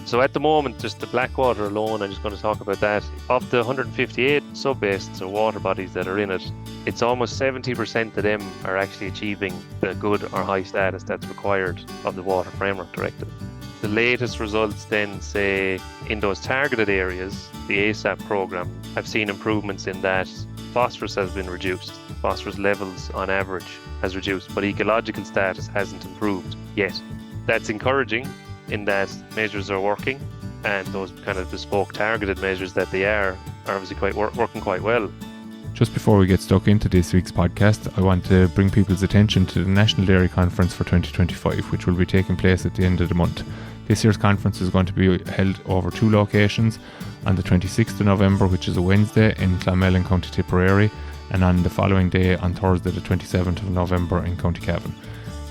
So at the moment, just the Blackwater alone, I'm just going to talk about that. Of the 158 sub-basins or water bodies that are in it, it's almost 70% of them are actually achieving the good or high status that's required of the Water Framework Directive. The latest results then say in those targeted areas, the ASAP program, have seen improvements in that phosphorus has been reduced. Phosphorus levels on average has reduced, but ecological status hasn't improved yet. That's encouraging in that measures are working, and those kind of bespoke targeted measures that they are obviously working quite well. Just before we get stuck into this week's podcast, I want to bring people's attention to the National Dairy Conference for 2025, which will be taking place at the end of the month. This year's conference is going to be held over 2 locations, on the 26th of November, which is a Wednesday, in Clonmel, County Tipperary, and on the following day, on Thursday the 27th of November, in County Cavan.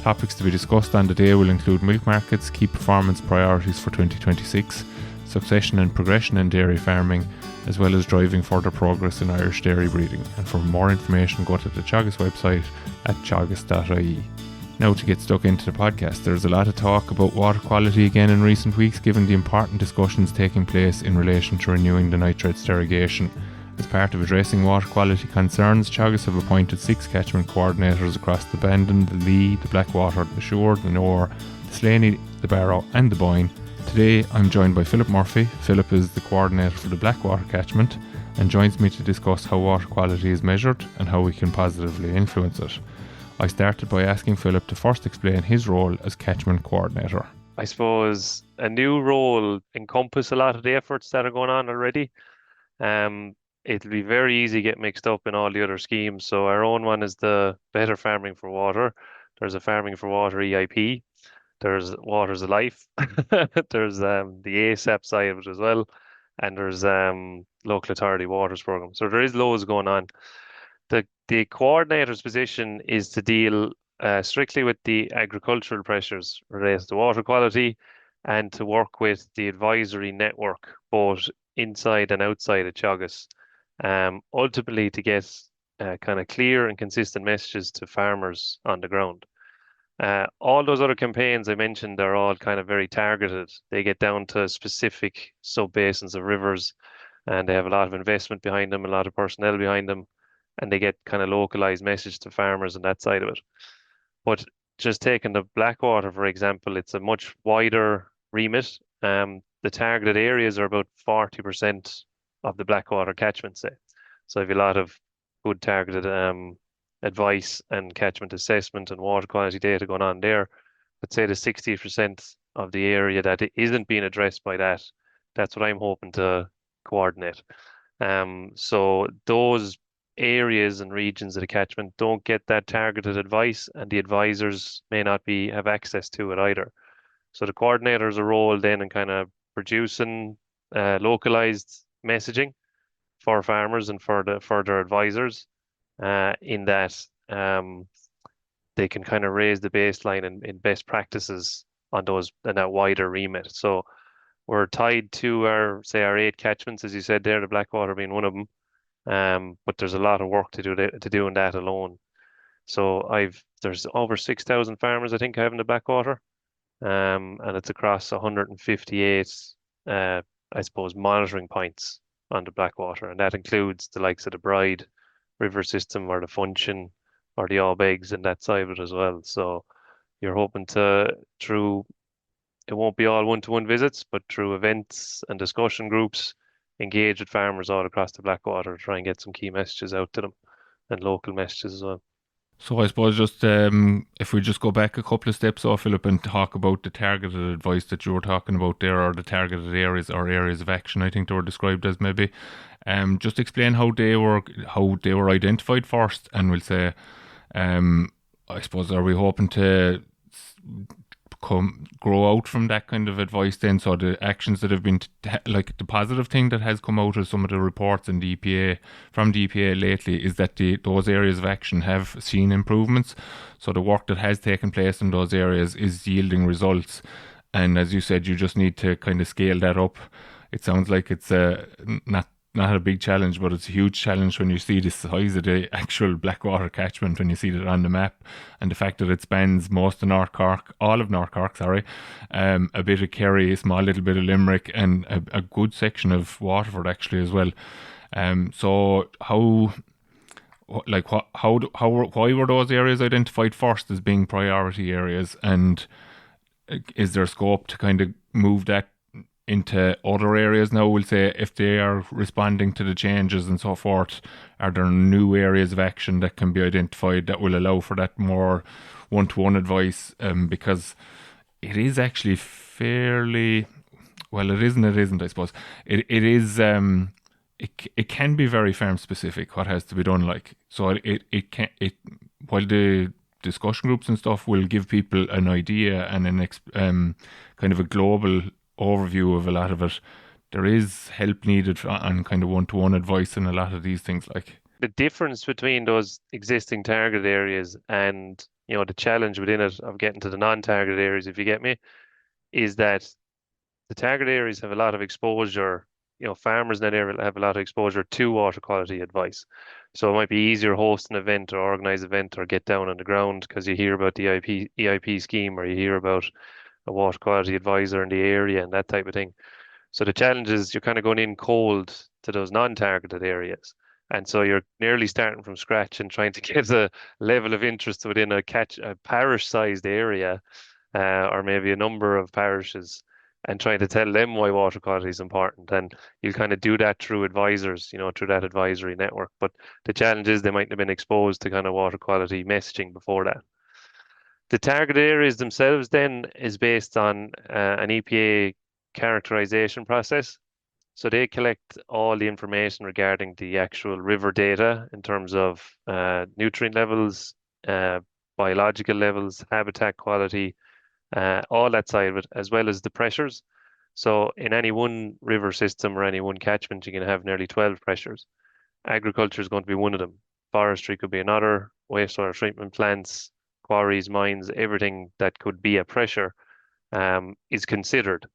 Topics to be discussed on the day will include milk markets, key performance priorities for 2026, succession and progression in dairy farming, as well as driving further progress in Irish dairy breeding. And for more information, go to the Teagasc website at teagasc.ie. Now to get stuck into the podcast, there's a lot of talk about water quality again in recent weeks, given the important discussions taking place in relation to renewing the nitrates derogation. As part of addressing water quality concerns, Teagasc have appointed 6 catchment coordinators across the Bandon, the Lee, the Blackwater, the Suir, the Nore, the Slaney, the Barrow and the Boyne. Today I'm joined by Philip Murphy. Philip is the coordinator for the Blackwater catchment and joins me to discuss how water quality is measured and how we can positively influence it. I started by asking Philip to first explain his role as catchment coordinator. I suppose a new role encompasses a lot of the efforts that are going on already. It'll be very easy to get mixed up in all the other schemes. So our own one is the Better Farming for Water. There's a Farming for Water EIP. There's Waters of Life. There's the ASAP side of it as well. And there's Local Authority Waters Programme. So there is loads going on. The coordinator's position is to deal strictly with the agricultural pressures related to water quality and to work with the advisory network, both inside and outside of Teagasc, ultimately to get kind of clear and consistent messages to farmers on the ground. All those other campaigns I mentioned are all kind of very targeted. They get down to specific sub-basins of rivers, and they have a lot of investment behind them, a lot of personnel behind them, and they get kind of localized message to farmers on that side of it. But just taking the Blackwater, for example, it's a much wider remit. The targeted areas are about 40% of the Blackwater catchment, say. So I have a lot of good targeted advice and catchment assessment and water quality data going on there. But say the 60% of the area that isn't being addressed by that, that's what I'm hoping to coordinate. So those areas and regions of the catchment don't get that targeted advice, and the advisors may not have access to it either. So the coordinator has a role then in kind of producing localized messaging for farmers and for their advisors, in that they can kind of raise the baseline in best practices on those in that wider remit. So we're tied to our 8 catchments, as you said there, the Blackwater being one of them. But there's a lot of work to do in that alone. So there's over 6,000 farmers I think I have in the Blackwater, and it's across 158 I suppose monitoring points on the Blackwater, and that includes the likes of the Bride River system or the Function or the Allbegs and that side of it as well. So you're hoping through it won't be all one-to-one visits, but through events and discussion groups, engage with farmers all across the Blackwater to try and get some key messages out to them and local messages as well. So I suppose just if we just go back a couple of steps off, Philip, and talk about the targeted advice that you were talking about there, or the targeted areas or areas of action, I think they were described as maybe. Just explain how they were identified first, and we'll say, I suppose, are we hoping to grow out from that kind of advice then? So the actions that have been like the positive thing that has come out of some of the reports in the EPA from the EPA lately is that those areas of action have seen improvements. So the work that has taken place in those areas is yielding results, and as you said, you just need to kind of scale that up. It sounds like it's not not a big challenge, but it's a huge challenge when you see the size of the actual Blackwater catchment, when you see it on the map, and the fact that it spans most of North Cork, all of North Cork, sorry, a bit of Kerry, a small little bit of Limerick, and a good section of Waterford actually as well. So how, like, why were those areas identified first as being priority areas, and is there scope to kind of move that into other areas now? We'll say, if they are responding to the changes and so forth, are there new areas of action that can be identified that will allow for that more one-to-one advice? Because it is actually fairly, well, it isn't, I suppose. It is, it can be very farm specific what has to be done, like, so it can, it, while the discussion groups and stuff will give people an idea and kind of a global overview of a lot of it, there is help needed on kind of one-to-one advice in a lot of these things, like. The difference between those existing target areas and, the challenge within it of getting to the non-target areas, if you get me, is that the target areas have a lot of exposure. Farmers in that area have a lot of exposure to water quality advice. So it might be easier host an event or organize an event or get down on the ground because you hear about the EIP scheme, or you hear about a water quality advisor in the area and that type of thing. So the challenge is you're kind of going in cold to those non-targeted areas. And so you're nearly starting from scratch and trying to get a level of interest within a parish-sized area, or maybe a number of parishes, and trying to tell them why water quality is important. And you'll kind of do that through advisors, through that advisory network. But the challenge is they might have been exposed to kind of water quality messaging before that. The target areas themselves then is based on an EPA characterization process. So they collect all the information regarding the actual river data in terms of nutrient levels, biological levels, habitat quality, all that side of it, as well as the pressures. So in any one river system or any one catchment, you can have nearly 12 pressures. Agriculture is going to be one of them. Forestry could be another, wastewater treatment plants, quarries, mines, everything that could be a pressure is considered.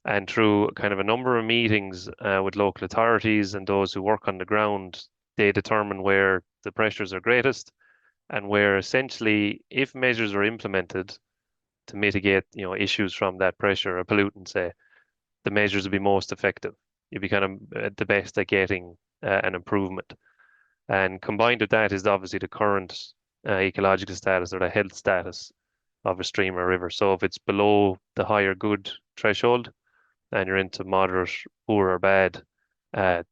And through kind of a number of meetings with local authorities and those who work on the ground, they determine where the pressures are greatest, and where essentially, if measures are implemented to mitigate, issues from that pressure or pollutant, say, the measures will be most effective. You'll be kind of the best at getting an improvement. And combined with that is obviously the current ecological status or the health status of a stream or river. So if it's below the higher good threshold and you're into moderate, poor, or bad, uh,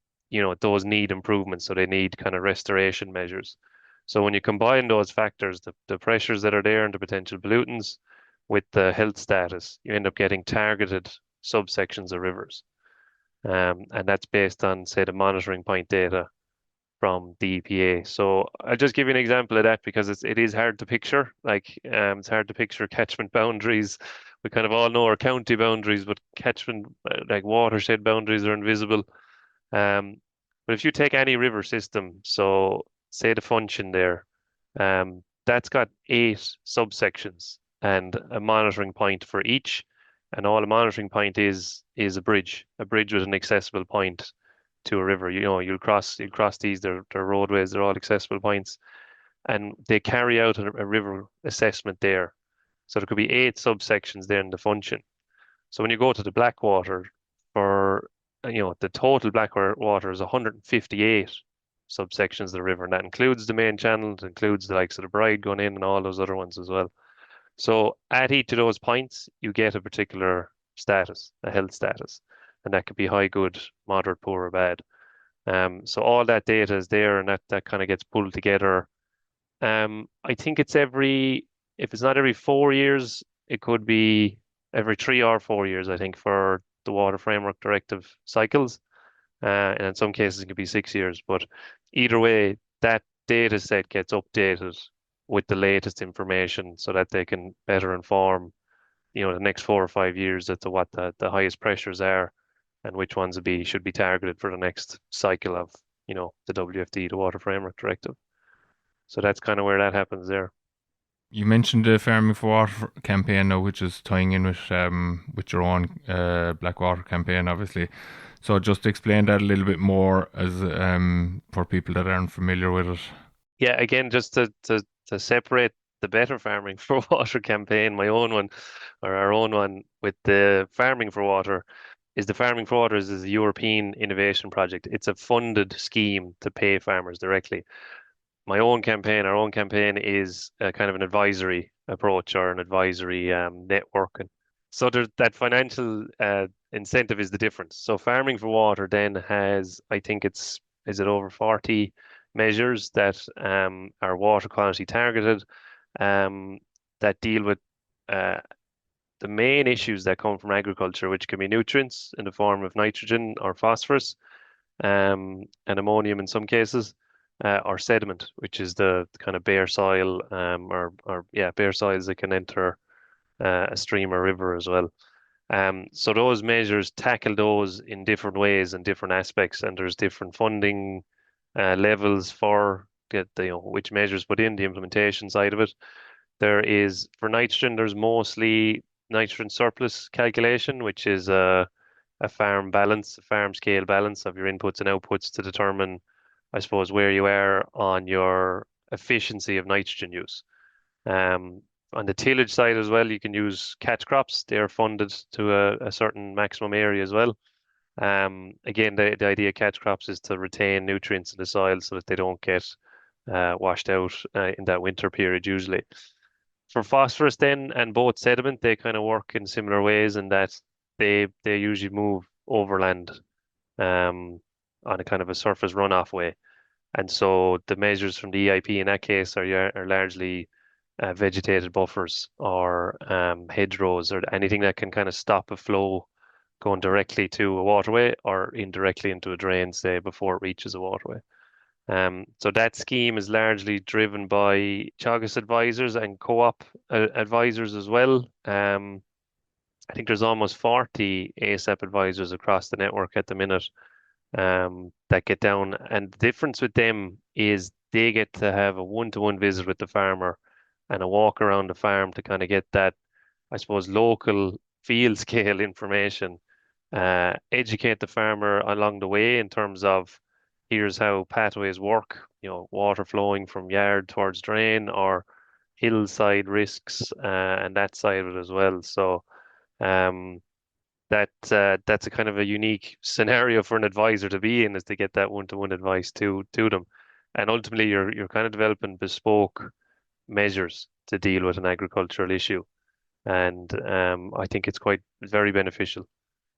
those need improvement. So they need kind of restoration measures. So when you combine those factors, the pressures that are there and the potential pollutants with the health status, you end up getting targeted subsections of rivers. And that's based on, say, the monitoring point data from the EPA. So I'll just give you an example of that because it is hard to picture. Like, it's hard to picture catchment boundaries. We kind of all know our county boundaries, but catchment, like watershed boundaries, are invisible. But if you take any river system, so say the function there, that's got 8 subsections and a monitoring point for each. And all a monitoring point is a bridge with an accessible point to a river. You'll cross these, they're roadways, they're all accessible points. And they carry out a river assessment there. So there could be 8 subsections there in the function. So when you go to the Blackwater, for the total Blackwater is 158 subsections of the river, and that includes the main channel, it includes the likes of the Bride going in and all those other ones as well. So at each of those points, you get a particular status, a health status, and that could be high, good, moderate, poor, or bad. So all that data is there, and that kind of gets pulled together. I think if it's not every 4 years, it could be every 3 or 4 years, I think, for the Water Framework Directive cycles. And in some cases, it could be 6 years. But either way, that data set gets updated with the latest information so that they can better inform, the next 4 or 5 years as to what the highest pressures are and which ones should be targeted for the next cycle of, the WFD, the Water Framework Directive. So that's kind of where that happens there. You mentioned the Farming for Water campaign now, which is tying in with your own Blackwater campaign, obviously. So just explain that a little bit more as for people that aren't familiar with it. Yeah, again, just to separate the Better Farming for Water campaign, my own one or our own one with the Farming for Water, is the Farming for Water is a European innovation project. It's a funded scheme to pay farmers directly. My own campaign, our own campaign is a kind of an advisory approach or an advisory network. And so that financial incentive is the difference. So Farming for Water then has, I think is it over 40 measures that are water quality targeted, um, that deal with uh, the main issues that come from agriculture, which can be nutrients in the form of nitrogen or phosphorus, and ammonium in some cases, or sediment, which is the kind of bare soil, or yeah, bare soils that can enter a stream or river as well. So those measures tackle those in different ways and different aspects, and there's different funding levels for which measures within the implementation side of it. There is for nitrogen, there's mostly nitrogen surplus calculation, which is a farm balance, a farm scale balance of your inputs and outputs to determine, I suppose, where you are on your efficiency of nitrogen use. Um, on the tillage side as well, you can use catch crops. They're funded to a certain maximum area as well. Again, the idea of catch crops is to retain nutrients in the soil so that they don't get washed out in that winter period usually. For phosphorus then and both sediment, they kind of work in similar ways in that they usually move overland um, on a kind of a surface runoff way. And so the measures from the EIP in that case are largely vegetated buffers or hedgerows or anything that can kind of stop a flow going directly to a waterway or indirectly into a drain, say, before it reaches a waterway. So that scheme is largely driven by Teagasc advisors and co-op advisors as well. I think there's almost 40 ASAP advisors across the network at the minute that get down. And the difference with them is they get to have a one-to-one visit with the farmer and a walk around the farm to kind of get that, I suppose, local field scale information, educate the farmer along the way in terms of here's how pathways work, water flowing from yard towards drain or hillside risks, and that side of it as well. So um, that's a kind of a unique scenario for an advisor to be in, is to get that one-to-one advice to them. And ultimately you're kind of developing bespoke measures to deal with an agricultural issue. And I think it's quite very beneficial.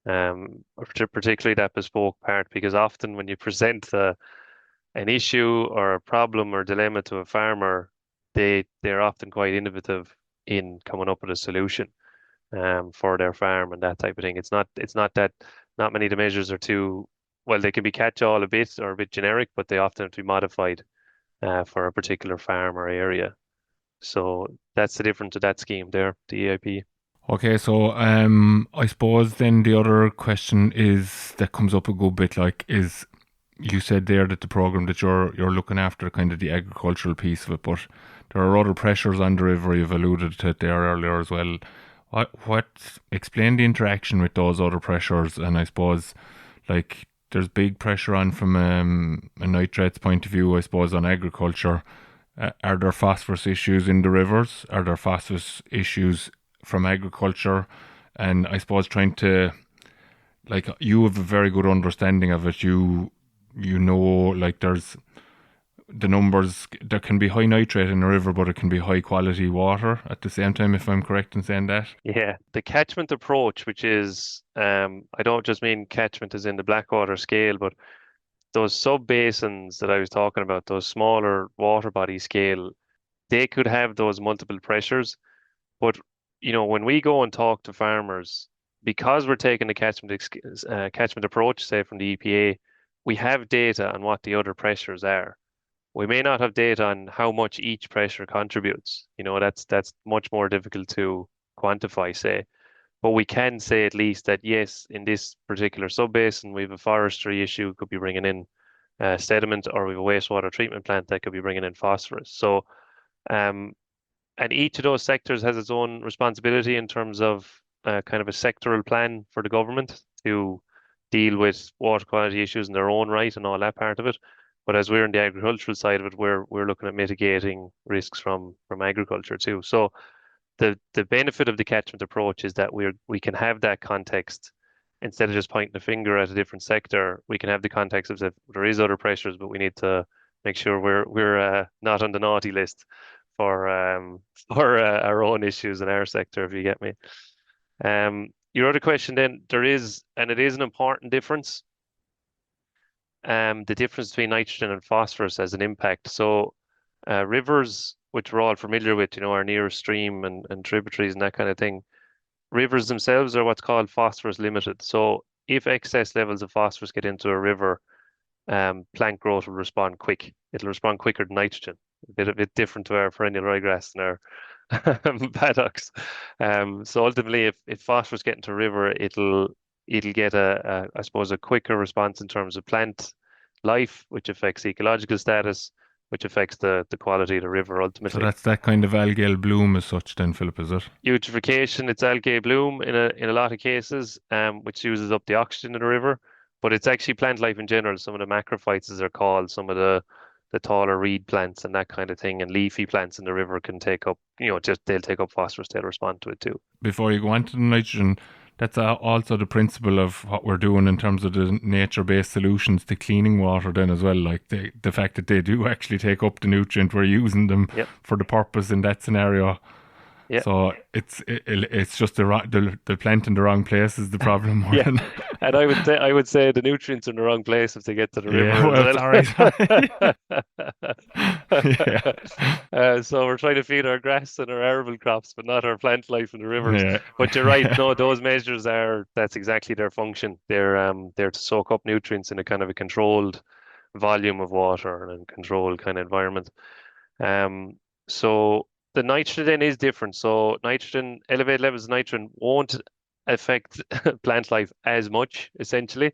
Particularly that bespoke part, because often when you present an issue or a problem or dilemma to a farmer, they're often quite innovative in coming up with a solution for their farm and that type of thing. It's not that not many of the measures are too well, they can be catch-all a bit or a bit generic, but they often have to be modified for a particular farm or area. So that's the difference to that scheme there, the EIP. Okay, so I suppose then the other question is that comes up a good bit, like, is you said there that the program that you're looking after kind of the agricultural piece of it, but there are other pressures on the river. You've alluded to it there earlier as well. What explain the interaction with those other pressures? And I suppose like there's big pressure on from a nitrates point of view, I suppose, on agriculture. Are there phosphorus issues in the rivers? Are there phosphorus issues from agriculture? And I suppose trying to, like, you have a very good understanding of it. You know, like, there's the numbers. There can be high nitrate in a river, but it can be high quality water at the same time, if I'm correct in saying that. Yeah, the catchment approach, which is I don't just mean catchment as in the Blackwater scale, but those sub basins that I was talking about, those smaller water body scale, they could have those multiple pressures. But when we go and talk to farmers, because we're taking the catchment approach, say from the EPA, we have data on what the other pressures are. We may not have data on how much each pressure contributes. That's much more difficult to quantify, say. But we can say at least that yes, in this particular sub-basin, we have a forestry issue, could be bringing in sediment, or we have a wastewater treatment plant that could be bringing in phosphorus. So um, and each of those sectors has its own responsibility in terms of kind of a sectoral plan for the government to deal with water quality issues in their own right and all that part of it. But as we're in the agricultural side of it, we're looking at mitigating risks from agriculture too. So the benefit of the catchment approach is that we can have that context instead of just pointing the finger at a different sector. We can have the context of that there is other pressures, but we need to make sure we're not on the naughty list for for our own issues in our sector, if you get me. Your other question then, there is, and it is an important difference. The difference between nitrogen and phosphorus has an impact. So rivers, which we're all familiar with, our nearest stream and tributaries and that kind of thing, rivers themselves are what's called phosphorus limited. So if excess levels of phosphorus get into a river, plant growth will respond quick. It'll respond quicker than nitrogen. A bit different to our perennial ryegrass and our paddocks. So ultimately, if phosphorus get into a river, it'll get I suppose a quicker response in terms of plant life, which affects ecological status, which affects the quality of the river So ultimately. that's that kind of algal bloom as such, then, Philip, is it? Eutrophication, it's algae bloom in a lot of cases, which uses up the oxygen in the river, but it's actually plant life in general. Some of the macrophytes, as they're called, some of the taller reed plants and that kind of thing, and leafy plants in the river can take up, just they'll take up phosphorus, they'll respond to it too. Before you go on to the nitrogen, that's also the principle of what we're doing in terms of the nature-based solutions to cleaning water then as well. Like the fact that they do actually take up the nutrient, we're using them Yep. for the purpose in that scenario. Yeah. So it's just the plant in the wrong place is the problem more Yeah. than And I would say the nutrients are in the wrong place if they get to the yeah. river Well, sorry, sorry. as Yeah, well. So we're trying to feed our grass and our arable crops, but not our plant life in the rivers. yeah, But you're right. yeah. No, those measures that's exactly their function. They're to soak up nutrients in a kind of a controlled volume of water and a controlled kind of environment. Um, so the nitrogen is different. So nitrogen, elevated levels of nitrogen won't affect plant life as much, essentially.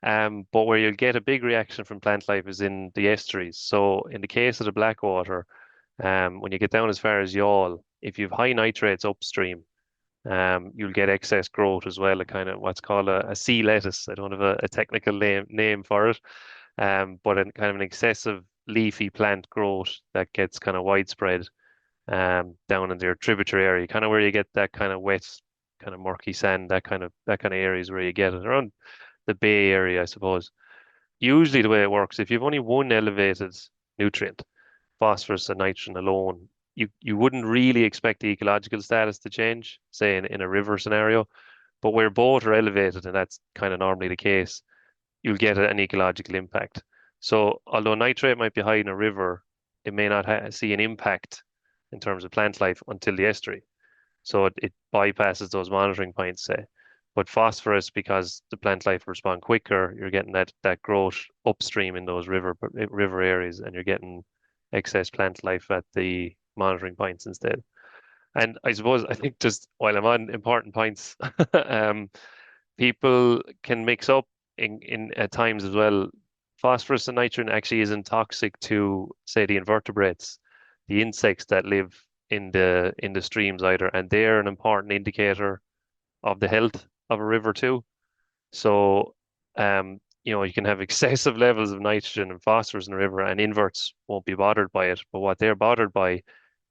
But where you'll get a big reaction from plant life is in the estuaries. So in the case of the Blackwater, when you get down as far as Yawl, if you have high nitrates upstream, you'll get excess growth as well, a kind of what's called a sea lettuce. I don't have a technical name for it, but a kind of an excessive leafy plant growth that gets kind of widespread down in your tributary area, kind of where you get that kind of wet, kind of murky sand, that kind of areas where you get it around the bay area, I suppose. Usually the way it works, if you've only one elevated nutrient, phosphorus and nitrogen alone, you wouldn't really expect the ecological status to change, say in a river scenario. But where both are elevated, and that's kind of normally the case, you'll get an ecological impact. So although nitrate might be high in a river, it may not see an impact in terms of plant life until the estuary. So it bypasses those monitoring points, say. But phosphorus, because the plant life will respond quicker, you're getting that growth upstream in those river areas, and you're getting excess plant life at the monitoring points instead. And I think just while I'm on important points, um, people can mix up in at times as well. Phosphorus and nitrogen actually isn't toxic to, say, the invertebrates, the insects that live in the streams either, and they're an important indicator of the health of a river too. So, you can have excessive levels of nitrogen and phosphorus in the river, and inverts won't be bothered by it. But what they're bothered by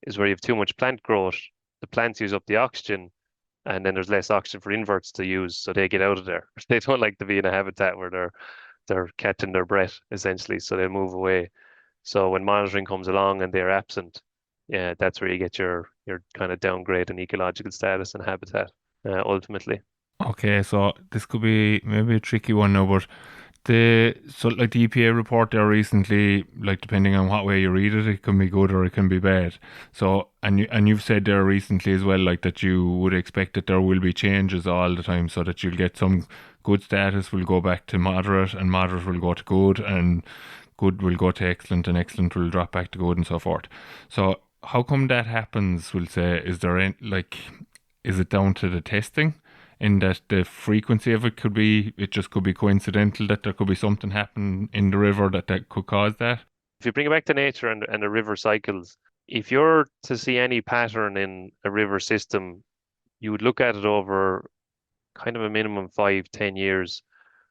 is where you have too much plant growth, the plants use up the oxygen, and then there's less oxygen for inverts to use, so they get out of there. They don't like to be in a habitat where they're catching their breath essentially, so they move away. So when monitoring comes along and they're absent, yeah, that's where you get your kind of downgrade in ecological status and habitat, ultimately. Okay, so this could be maybe a tricky one now, but like the EPA report there recently, like depending on what way you read it, it can be good or it can be bad. So you've said there recently as well, like that you would expect that there will be changes all the time, so that you'll get some good status will go back to moderate, and moderate will go to good, and good will go to excellent, and excellent will drop back to good, and so forth. So how come that happens? We'll say, is there any, like, is it down to the testing? In that the frequency of it just could be coincidental that there could be something happen in the river that could cause that. If you bring it back to nature and the river cycles, if you're to see any pattern in a river system, you would look at it over kind of a minimum 5, 10 years,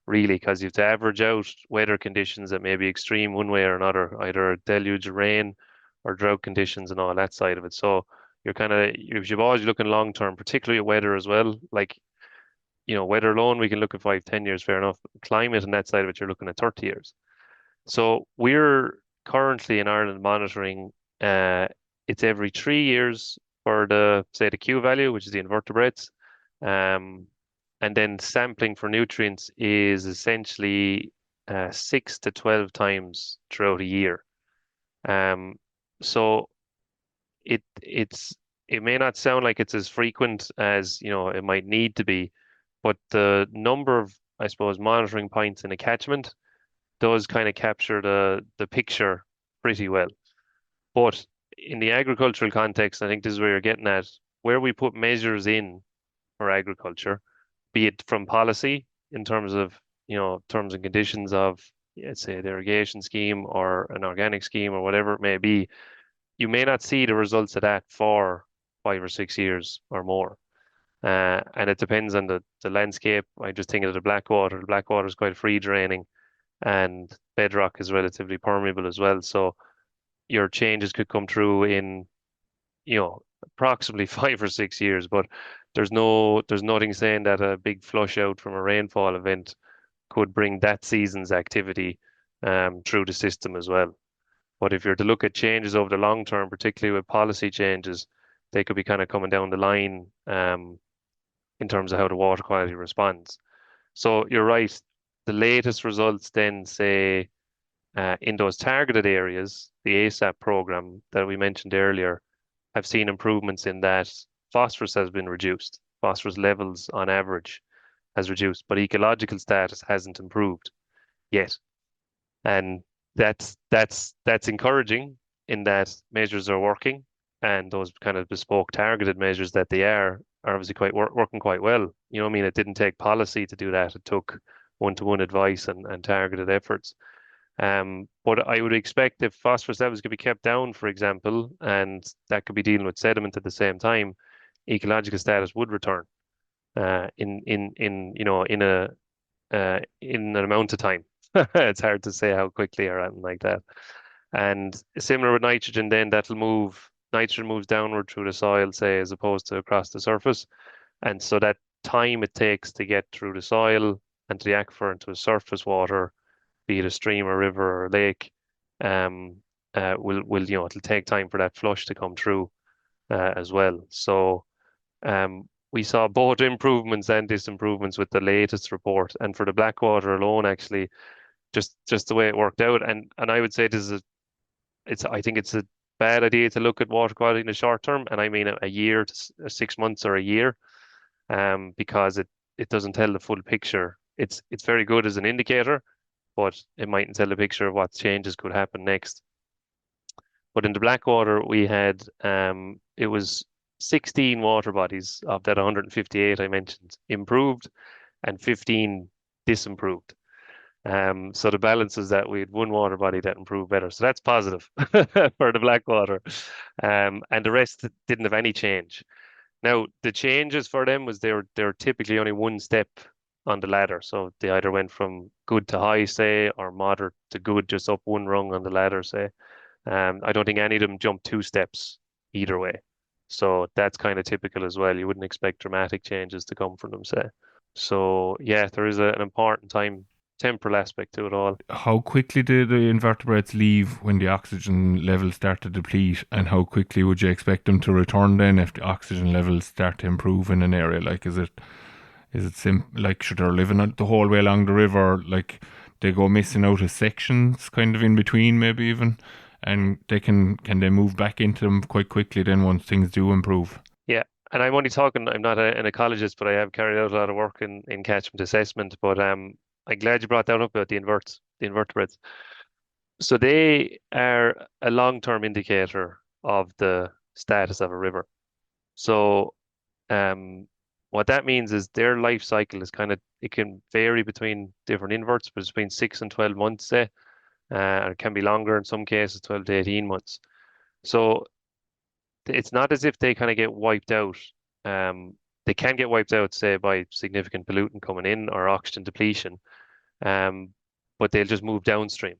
really, because you have to average out weather conditions that may be extreme one way or another, either a deluge of rain or drought conditions and all that side of it. So you're always looking long term, particularly at weather as well. Like, weather alone, we can look at 5, 10 years, fair enough. Climate and that side of it, you're looking at 30 years. So we're currently in Ireland monitoring, uh, it's every 3 years for say, the Q value, which is the invertebrates. Um, and then sampling for nutrients is essentially 6 to 12 times throughout a year. Um, so it's it may not sound like it's as frequent as it might need to be, but the number of, I suppose, monitoring points in a catchment does kind of capture the picture pretty well. But in the agricultural context, I think this is where you're getting at, where we put measures in for agriculture, be it from policy in terms of, terms and conditions of, let's say, the irrigation scheme or an organic scheme or whatever it may be, you may not see the results of that for 5 or 6 years or more. And it depends on the landscape. I just think of the Blackwater. The Blackwater is quite free draining and bedrock is relatively permeable as well. So your changes could come through in, approximately 5 or 6 years, but there's nothing saying that a big flush out from a rainfall event could bring that season's activity through the system as well. But if you're to look at changes over the long term, particularly with policy changes, they could be kind of coming down the line in terms of how the water quality responds. So you're right. The latest results then say in those targeted areas, the ASAP program that we mentioned earlier, have seen improvements in that phosphorus has been reduced. Phosphorus levels on average has reduced, but ecological status hasn't improved yet. And that's encouraging in that measures are working, and those kind of bespoke targeted measures that they are obviously quite working quite well. You know what I mean? It didn't take policy to do that. It took one-to-one advice and targeted efforts. But I would expect if phosphorus levels could be kept down, for example, and that could be dealing with sediment at the same time, ecological status would return in an amount of time. It's hard to say how quickly or anything like that. And similar with nitrogen, then nitrogen moves downward through the soil, say, as opposed to across the surface. And so that time it takes to get through the soil and to the aquifer and to a surface water, be it a stream or river or lake, um, it'll take time for that flush to come through as well. So we saw both improvements and disimprovements with the latest report, and for the Blackwater alone, actually, just the way it worked out, and I would say I think it's a bad idea to look at water quality in the short term, and I mean a year to 6 months or a year, because it doesn't tell the full picture. It's very good as an indicator, but it mightn't tell the picture of what changes could happen next. But in the Blackwater, we had it was 16 water bodies of that 158 I mentioned improved, and 15 disimproved. So the balance is that we had one water body that improved better. So that's positive for the Blackwater. And the rest didn't have any change. Now, the changes for them was they were typically only one step on the ladder. So they either went from good to high, say, or moderate to good, just up one rung on the ladder, say. I don't think any of them jumped 2 steps either way. So that's kind of typical as well. You wouldn't expect dramatic changes to come from them, say. So yeah, there is an important temporal aspect to it all. How quickly do the invertebrates leave when the oxygen levels start to deplete, and how quickly would you expect them to return then if the oxygen levels start to improve in an area? Like, like, should they living the whole way along the river, like they go missing out of sections kind of in between maybe even, and can they move back into them quite quickly then once things do improve? Yeah, and I'm only talking. I'm not an ecologist, but I have carried out a lot of work in catchment assessment. But I'm glad you brought that up about the invertebrates. So they are a long-term indicator of the status of a river. So what that means is their life cycle is it can vary between different inverts, but it's between 6 and 12 months, say, and it can be longer in some cases, 12 to 18 months. So it's not as if they kind of get wiped out. They can get wiped out, say, by significant pollutant coming in or oxygen depletion. um, but they'll just move downstream.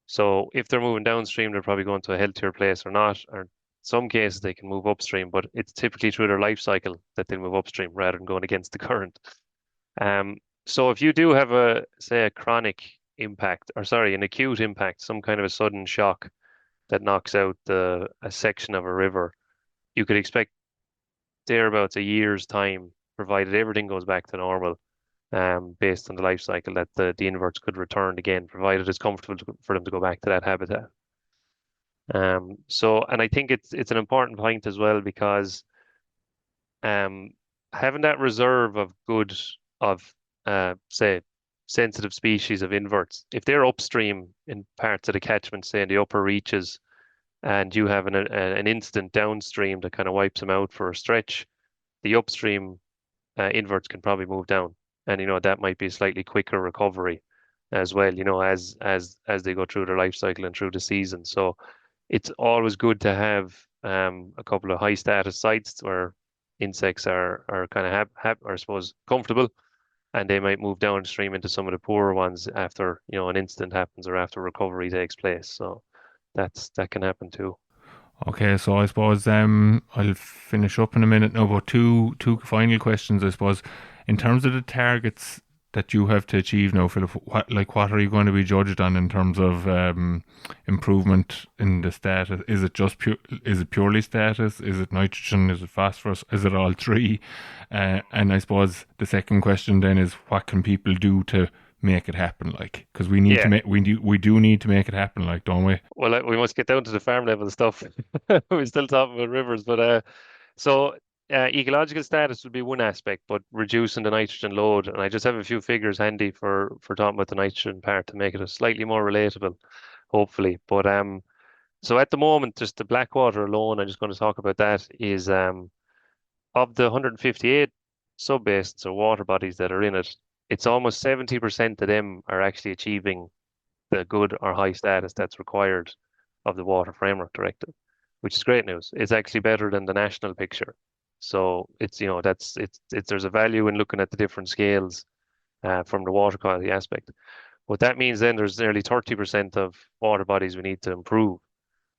So if they're moving downstream, they're probably going to a healthier place or not. Or in some cases, they can move upstream, but it's typically through their life cycle that they'll move upstream rather than going against the current. Um, so if you do have a, say, a chronic impact, or sorry, an acute impact, some kind of a sudden shock that knocks out a section of a river, you could expect thereabouts a year's time, provided everything goes back to normal, based on the life cycle, that the inverts could return again, provided it's comfortable for them to go back to that habitat. And I think it's an important point as well because um, having that reserve of good of say sensitive species of inverts, if they're upstream in parts of the catchment, say in the upper reaches, and you have an instant downstream that kind of wipes them out for a stretch, the upstream inverts can probably move down, and that might be a slightly quicker recovery as well. As they go through their life cycle and through the season. So it's always good to have a couple of high status sites where insects are kind of or I suppose comfortable, and they might move downstream into some of the poorer ones after an incident happens or after recovery takes place. So that can happen too. Okay, so I suppose I'll finish up in a minute now, but two final questions, I suppose. In terms of the targets that you have to achieve now for what are you going to be judged on in terms of improvement in the status? Is it purely status? Is it nitrogen? Is it phosphorus? Is it all three? And I suppose the second question then is what can people do to make it happen, like, because we need to Yeah. make we do need to make it happen, like, don't we? Well, we must get down to the farm level stuff. We're still talking about rivers, but so ecological status would be one aspect, but reducing the nitrogen load, and I just have a few figures handy for talking about the nitrogen part to make it a slightly more relatable, hopefully. But so at the moment, just the Blackwater alone, I'm just going to talk about that, is of the 158 subbasins or water bodies that are in it, it's almost 70% of them are actually achieving the good or high status that's required of the Water Framework Directive, which is great news. It's actually better than the national picture. So it's, there's a value in looking at the different scales from the water quality aspect. What that means then, there's nearly 30% of water bodies we need to improve.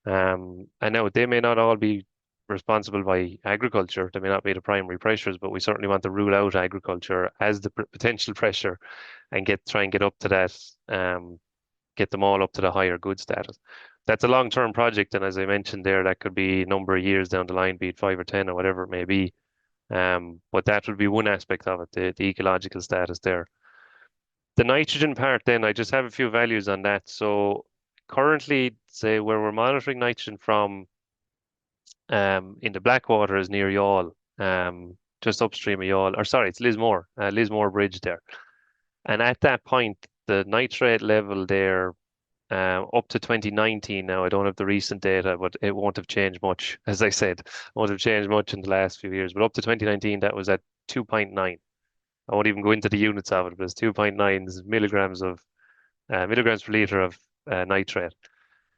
And now they may not all be responsible by agriculture. They may not be the primary pressures, but we certainly want to rule out agriculture as the potential pressure and try and get up to that, get them all up to the higher good status. That's a long-term project, and as I mentioned there, that could be a number of years down the line, be it 5 or 10 or whatever it may be. But that would be one aspect of it, the ecological status there. The nitrogen part, then, I just have a few values on that. So currently, say where we're monitoring nitrogen from, in the Blackwater is near Youghal, just upstream of Youghal, or sorry, it's Lismore Bridge there. And at that point, the nitrate level there, up to 2019 now, I don't have the recent data, but it won't have changed much. As I said, won't have changed much in the last few years. But up to 2019, that was at 2.9. I won't even go into the units of it, but it's 2.9 milligrams per liter of nitrate.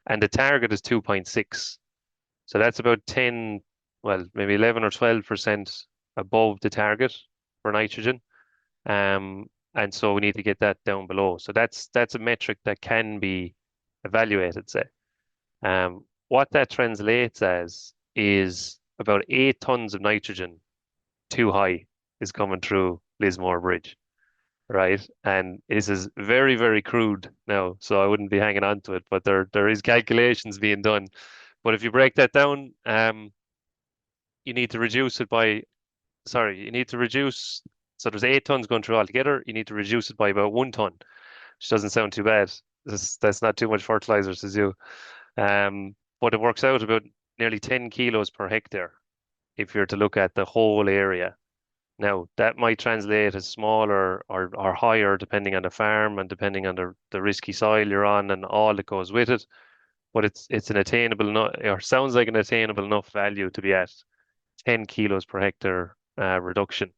And the target is 2.6. So that's about 10, well, maybe 11 or 12% above the target for nitrogen. And so we need to get that down below. So that's a metric that can be evaluated, say. What that translates as is about 8 tons of nitrogen too high is coming through Lismore Bridge, right? And this is very, very crude now, so I wouldn't be hanging on to it, but there is calculations being done. But if you break that down, you need to reduce it by, sorry, you need to reduce, so there's 8 tons going through altogether, you need to reduce it by about 1 ton, which doesn't sound too bad. That's not too much fertilizer to do. But it works out about nearly 10 kilos per hectare if you're to look at the whole area. Now, that might translate as smaller or higher depending on the farm and depending on the risky soil you're on and all that goes with it. But it's an attainable, or sounds like an attainable enough value to be at 10 kilos per hectare reduction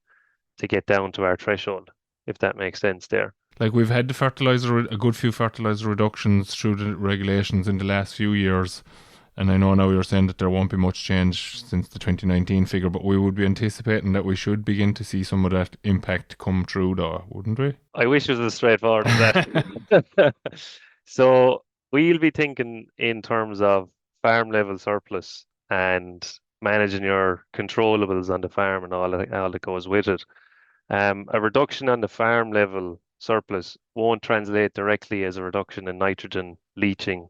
to get down to our threshold, if that makes sense there. Like, we've had a good few fertilizer reductions through the regulations in the last few years. And I know now you're saying that there won't be much change since the 2019 figure, but we would be anticipating that we should begin to see some of that impact come through, though, wouldn't we? I wish it was as straightforward as that. So we'll be thinking in terms of farm level surplus and managing your controllables on the farm and all that goes with it. A reduction on the farm level surplus won't translate directly as a reduction in nitrogen leaching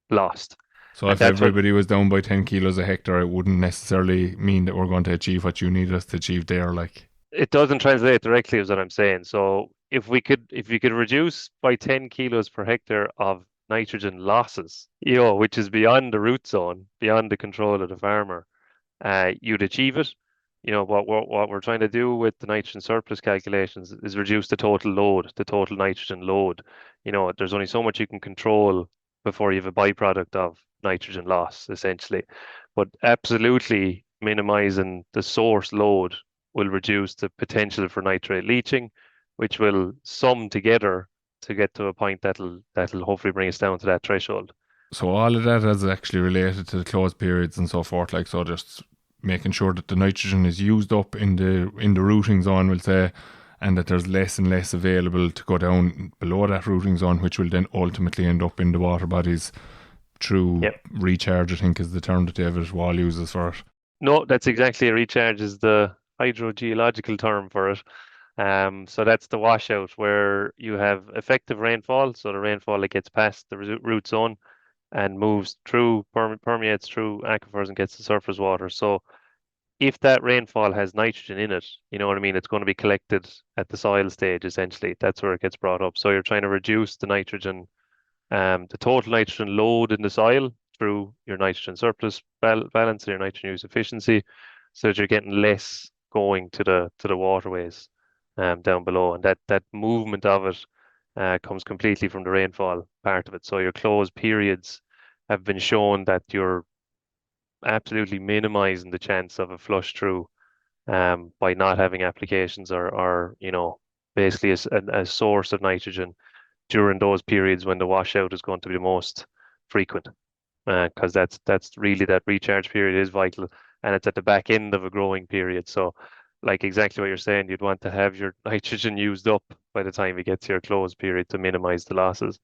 lost. So And if that's what everybody was down by 10 kilos a hectare, it wouldn't necessarily mean that we're going to achieve what you need us to achieve there. Like, it doesn't translate directly is what I'm saying. So if you could reduce by 10 kilos per hectare of nitrogen losses, which is beyond the root zone, beyond the control of the farmer, you'd achieve it. What we're trying to do with the nitrogen surplus calculations is reduce the total load, the total nitrogen load. There's only so much you can control before you have a byproduct of nitrogen loss, essentially. But absolutely minimizing the source load will reduce the potential for nitrate leaching, which will sum together to get to a point that'll hopefully bring us down to that threshold. so all of that is actually related to the closed periods and so forth. Like, so just making sure that the nitrogen is used up in the rooting zone, we'll say, and that there's less and less available to go down below that rooting zone, which will then ultimately end up in the water bodies through Yep. recharge, I think is the term that David Wall uses for it. No, that's exactly a recharge is the hydrogeological term for it. So that's the washout where you have effective rainfall, so the rainfall that gets past the root zone and moves through, permeates through aquifers and gets to surface water. So if that rainfall has nitrogen in it, you know what I mean, it's going to be collected at the soil stage essentially. That's where it gets brought up. So you're trying to reduce the total nitrogen load in the soil through your nitrogen surplus balance and your nitrogen use efficiency, so that you're getting less going to the waterways down below, and that movement of it comes completely from the rainfall part of it. So your closed periods have been shown that you're absolutely minimizing the chance of a flush through by not having applications or basically a source of nitrogen during those periods when the washout is going to be the most frequent, because that's really that recharge period is vital, and it's at the back end of a growing period. So, like exactly what you're saying, you'd want to have your nitrogen used up by the time you get to your close period to minimize the losses.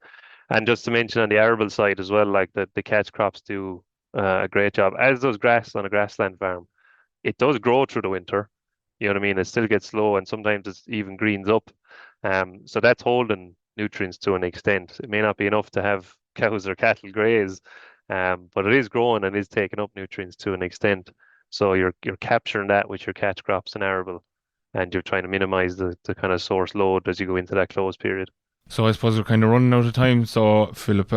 And just to mention on the arable side as well, like the catch crops do a great job, as does grass on a grassland farm. It does grow through the winter. You know what I mean? It still gets slow and sometimes it even greens up. So that's holding nutrients to an extent. It may not be enough to have cows or cattle graze, but it is growing and is taking up nutrients to an extent. So you're capturing that with your catch crops and arable, and you're trying to minimize the kind of source load as you go into that close period. So I suppose we're kind of running out of time. So Philip,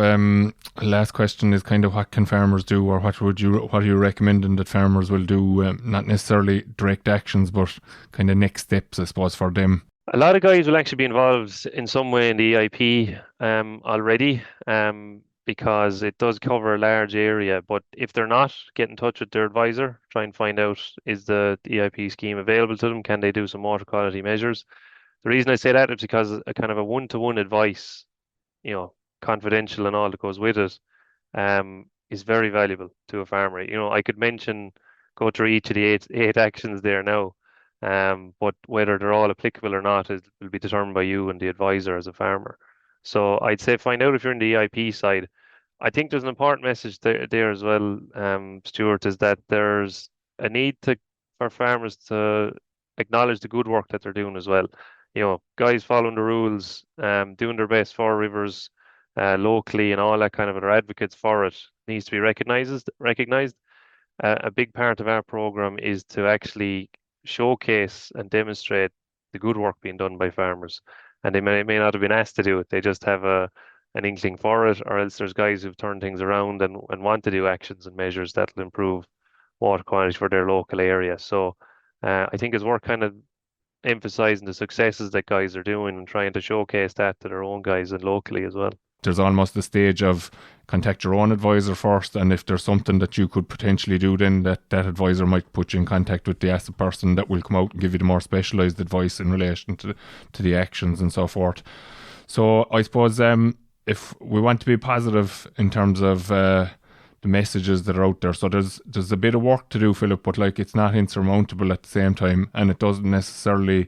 last question is kind of what can farmers do, or what are you recommending that farmers will do? Not necessarily direct actions, but kind of next steps, I suppose, for them. A lot of guys will actually be involved in some way in the EIP already, because it does cover a large area. But if they're not, get in touch with their advisor, try and find out, is the EIP scheme available to them? Can they do some water quality measures? The reason I say that is because a kind of a one-to-one advice, confidential and all that goes with it, is very valuable to a farmer. I could go through each of the eight actions there now, but whether they're all applicable or not will be determined by you and the advisor as a farmer. So I'd say find out if you're in the EIP side. I think there's an important message there as well, Stuart, is that there's a need for farmers to acknowledge the good work that they're doing as well. Guys following the rules, doing their best for rivers locally and all that kind of, they're advocates for it, needs to be recognized. A big part of our program is to actually showcase and demonstrate the good work being done by farmers. And they may not have been asked to do it. They just have an inkling for it, or else there's guys who've turned things around and want to do actions and measures that'll improve water quality for their local area. So I think it's worth kind of emphasizing the successes that guys are doing and trying to showcase that to their own guys and locally as well. There's almost a stage of contact your own advisor first, and if there's something that you could potentially do, then that advisor might put you in contact with the asset person that will come out and give you the more specialised advice in relation to the actions and so forth. So I suppose if we want to be positive in terms of the messages that are out there. So there's a bit of work to do, Philip, but like it's not insurmountable at the same time, and it doesn't necessarily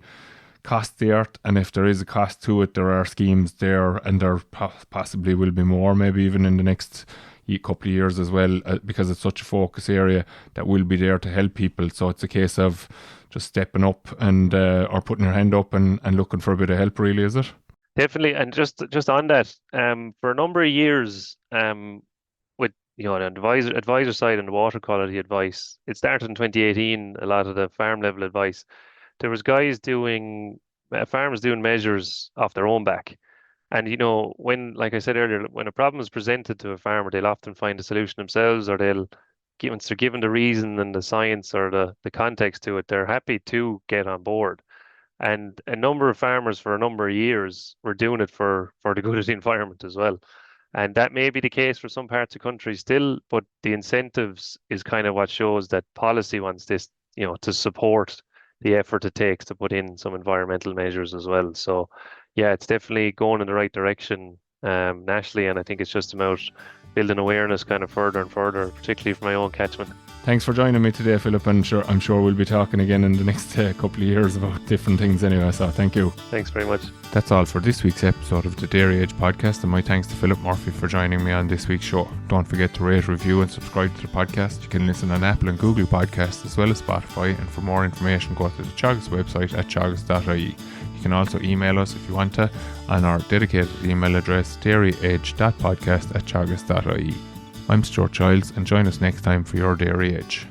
cost the earth. And if there is a cost to it, there are schemes there, and there possibly will be more, maybe even in the next couple of years as well, because it's such a focus area that will be there to help people. So it's a case of just stepping up and or putting your hand up and looking for a bit of help, really, is it? Definitely. And just on that, for a number of years, with an advisor side and the water quality advice, it started in 2018. A lot of the farm level advice, there was guys doing farmers doing measures off their own back. And when, like I said earlier, when a problem is presented to a farmer, they'll often find a solution themselves, or once they're given the reason and the science or the context to it, they're happy to get on board. And a number of farmers for a number of years were doing it for the good of the environment as well. And that may be the case for some parts of country still, but the incentives is kind of what shows that policy wants this, to support the effort it takes to put in some environmental measures as well. So yeah, it's definitely going in the right direction nationally, and I think it's just about building awareness kind of further and further, particularly for my own catchment. Thanks for joining me today, Philip, and I'm sure we'll be talking again in the next couple of years about different things anyway, so thank you. Thanks very much. That's all for this week's episode of the Dairy Edge podcast, and my thanks to Philip Murphy for joining me on this week's show. Don't forget to rate, review and subscribe to the podcast. You can listen on Apple and Google Podcasts as well as Spotify, and for more information go to the Teagasc website at teagasc.ie. You can also email us if you want to on our dedicated email address dairyedge.podcast@teagasc.ie. I'm Stuart Childs, and join us next time for your Dairy Edge.